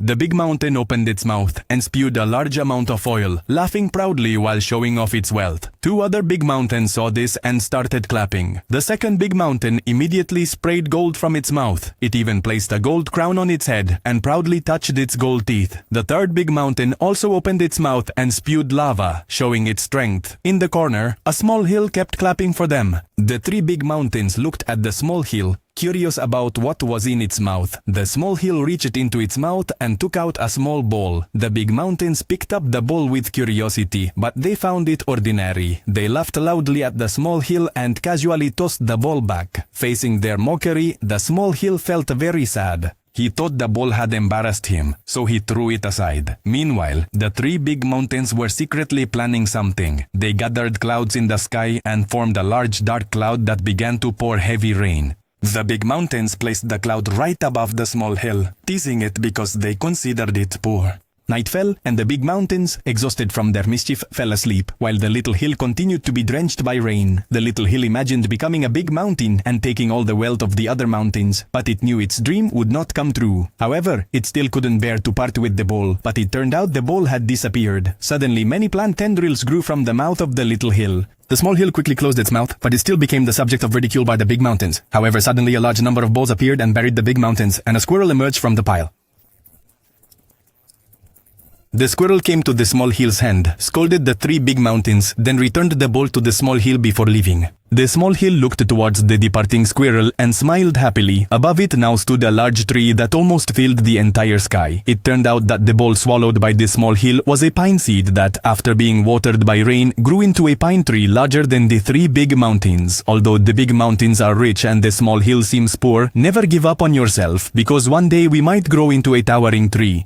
The big mountain opened its mouth and spewed a large amount of oil, laughing proudly while showing off its wealth. Two other big mountains saw this and started clapping. The second big mountain immediately sprayed gold from its mouth. It even placed a gold crown on its head and proudly touched its gold teeth. The third big mountain also opened its mouth and spewed lava, showing its strength. In the corner, a small hill kept clapping for them. The three big mountains looked at the small hill, curious about what was in its mouth. The small hill reached into its mouth and took out a small ball. The big mountains picked up the ball with curiosity, but they found it ordinary. They laughed loudly at the small hill and casually tossed the ball back. Facing their mockery, the small hill felt very sad. He thought the ball had embarrassed him, so he threw it aside. Meanwhile, the three big mountains were secretly planning something. They gathered clouds in the sky and formed a large dark cloud that began to pour heavy rain. The big mountains placed the cloud right above the small hill, teasing it because they considered it poor. Night fell, and the big mountains, exhausted from their mischief, fell asleep, while the little hill continued to be drenched by rain. The little hill imagined becoming a big mountain and taking all the wealth of the other mountains, but it knew its dream would not come true. However, it still couldn't bear to part with the ball, but it turned out the ball had disappeared. Suddenly, many plant tendrils grew from the mouth of the little hill. The small hill quickly closed its mouth, but it still became the subject of ridicule by the big mountains. However, suddenly a large number of balls appeared and buried the big mountains, and a squirrel emerged from the pile. The squirrel came to the small hill's end, scolded the three big mountains, then returned the ball to the small hill before leaving. The small hill looked towards the departing squirrel and smiled happily. Above it now stood a large tree that almost filled the entire sky. It turned out that the ball swallowed by the small hill was a pine seed that, after being watered by rain, grew into a pine tree larger than the three big mountains. Although the big mountains are rich and the small hill seems poor, never give up on yourself, because one day we might grow into a towering tree.